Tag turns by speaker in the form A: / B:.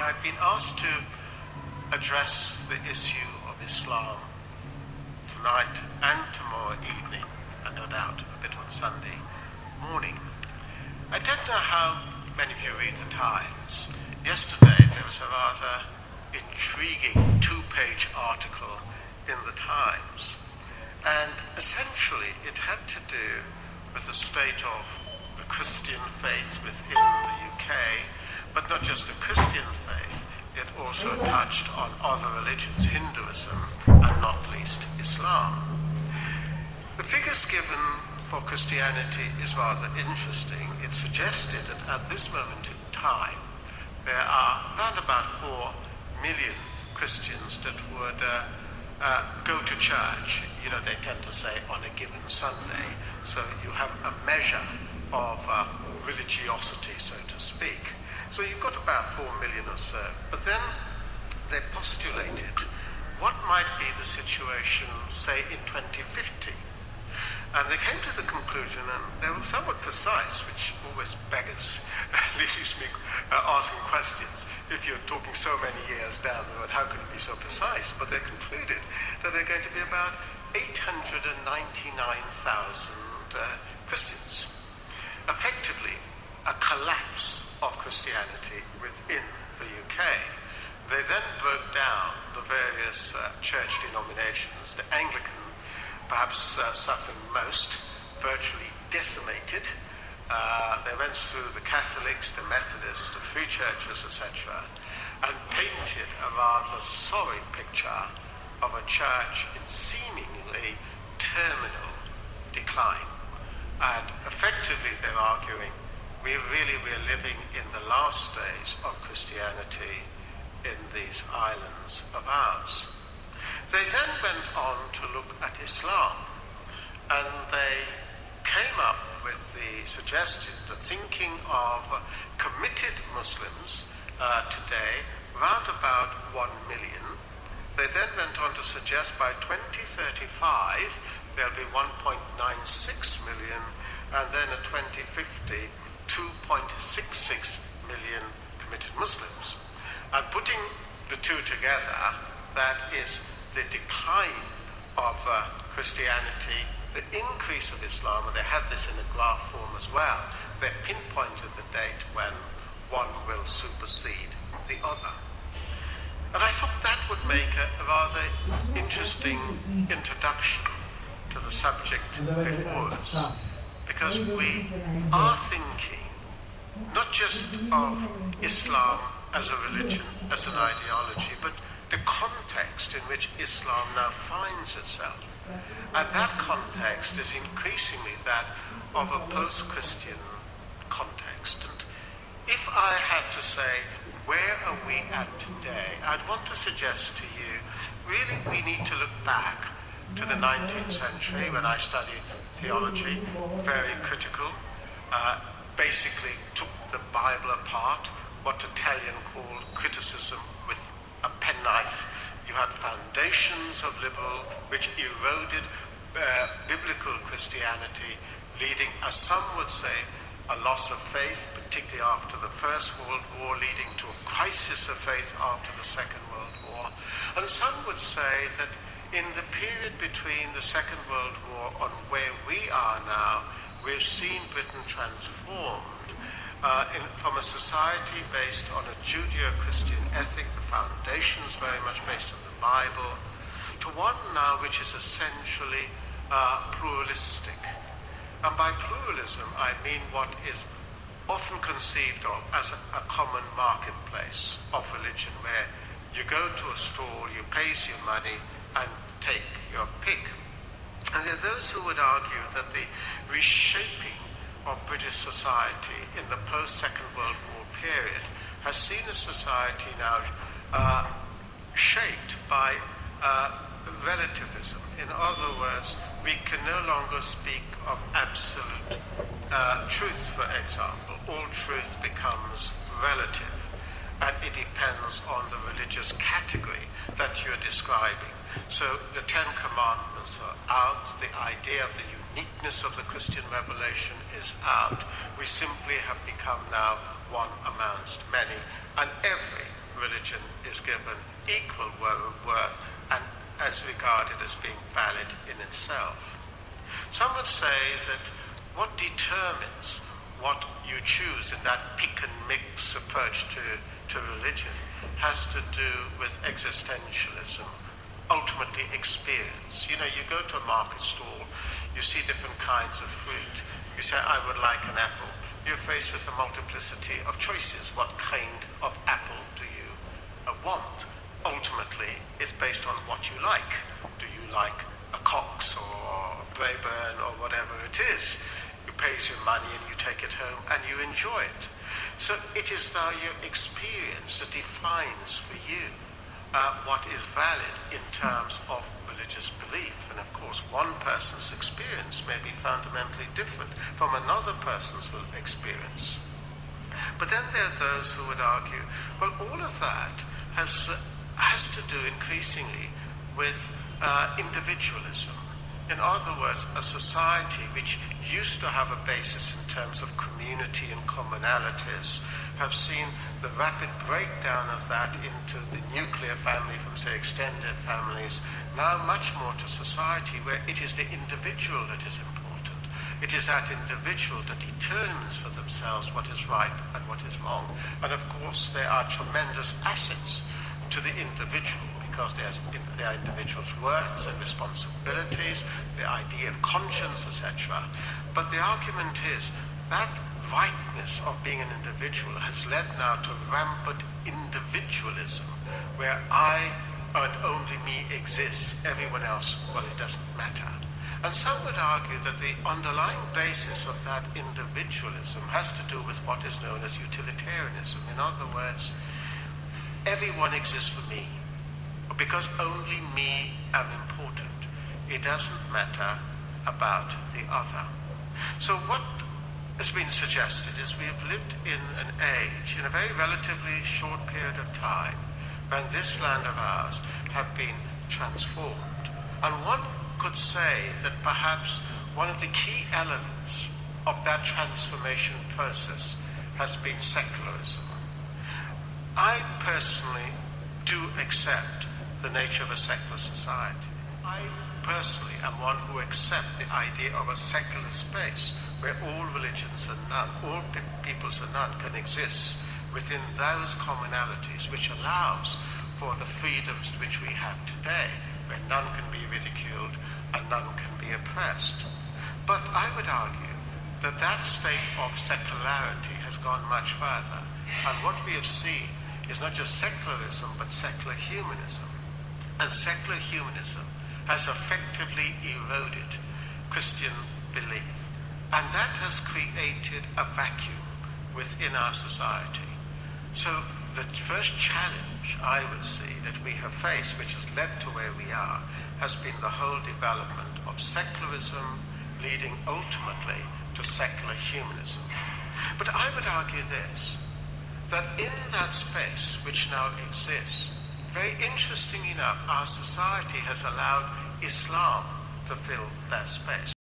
A: I've been asked to address the issue of Islam tonight and tomorrow evening, and no doubt a bit on Sunday morning. I don't know how many of you read the Times. Yesterday there was a rather intriguing two-page article in the Times, and essentially it had to do with the state of the Christian faith within the UK, but not just the Christian faith, it also touched on other religions, Hinduism, and not least Islam. The figures given for Christianity is rather interesting. It suggested that at this moment in time, there are around about 4 million Christians that would go to church. You know, they tend to say on a given Sunday. So you have a measure of religiosity, so to speak. So you've got about 4 million or so. But then they postulated what might be the situation, say, in 2050. And they came to the conclusion, and they were somewhat precise, which always beggars, leaves me asking questions. If you're talking so many years down the road, how can it be so precise? But they concluded that there are going to be about 899,000 Christians. Effectively, a collapse of Christianity within the UK. They then broke down the various church denominations. The Anglican, perhaps suffering most, virtually decimated. They went through the Catholics, the Methodists, the Free Churches, etc., and painted a rather sorry picture of a church in seemingly terminal decline. And effectively they're arguing we're living in the last days of Christianity in these islands of ours. They then went on to look at Islam, and they came up with the suggestion that thinking of committed Muslims today, around about 1 million, they then went on to suggest by 2035 there'll be 1.96 million, and then at 2050, 2.66 million committed Muslims. And putting the two together, that is the decline of Christianity, the increase of Islam, and they have this in a graph form as well. They pinpointed the date when one will supersede the other. And I thought that would make a rather interesting introduction to the subject before us, because we are thinking not just of Islam as a religion, as an ideology, but the context in which Islam now finds itself. And that context is increasingly that of a post-Christian context. And if I had to say, where are we at today, I'd want to suggest to you, really we need to look back to the 19th century when I studied theology, very critical, basically took the Bible apart, what Italian called criticism with a penknife. You had foundations of liberal which eroded biblical Christianity, leading, as some would say, a loss of faith, particularly after the First World War, leading to a crisis of faith after the Second World War. And some would say that in the period between the Second World War and where we are now, we've seen Britain transformed from a society based on a Judeo-Christian ethic, the foundations very much based on the Bible, to one now which is essentially pluralistic. And by pluralism, I mean what is often conceived of as a common marketplace of religion, where you go to a store, you pay your money, and take your pick. And there are those who would argue that the reshaping of British society in the post-Second World War period has seen a society now shaped by relativism. In other words, we can no longer speak of absolute truth, for example. All truth becomes relative, and it depends on the religious category that you're describing. So the Ten Commandments are out, the idea of the uniqueness of the Christian revelation is out. We simply have become now one amongst many, and every religion is given equal worth and as regarded as being valid in itself. Some would say that what determines what you choose in that pick and mix approach to religion has to do with existentialism, ultimately experience. You know, you go to a market stall, you see different kinds of fruit, you say, I would like an apple. You're faced with a multiplicity of choices. What kind of apple do you want? Ultimately, it's based on what you like. Do you like a Cox or a Braeburn or whatever it is? You pay your money and you take it home and you enjoy it. So it is now your experience that defines for you what is valid in terms of religious belief. And of course, one person's experience may be fundamentally different from another person's experience. But then there are those who would argue, well, all of that has to do increasingly with individualism. In other words, a society which used to have a basis in terms of community and commonalities have seen the rapid breakdown of that into the nuclear family from, say, extended families, now much more to society where it is the individual that is important. It is that individual that determines for themselves what is right and what is wrong. And of course, there are tremendous assets to the individual, because there are individuals' words and responsibilities, the idea of conscience, etc. But the argument is that rightness of being an individual has led now to rampant individualism, where I and only me exists, everyone else, well, it doesn't matter. And some would argue that the underlying basis of that individualism has to do with what is known as utilitarianism. In other words, everyone exists for me, because only me am important. It doesn't matter about the other. So what has been suggested is we have lived in an age, in a very relatively short period of time, when this land of ours have been transformed. And one could say that perhaps one of the key elements of that transformation process has been secularism. I personally do accept the nature of a secular society. I personally am one who accepts the idea of a secular space where all religions and none, all peoples and none can exist within those commonalities, which allows for the freedoms which we have today, where none can be ridiculed and none can be oppressed. But I would argue that that state of secularity has gone much further. And what we have seen is not just secularism, but secular humanism. And secular humanism has effectively eroded Christian belief. And that has created a vacuum within our society. So the first challenge I would see that we have faced, which has led to where we are, has been the whole development of secularism leading ultimately to secular humanism. But I would argue this, that in that space which now exists, very interesting enough, our society has allowed Islam to fill that space.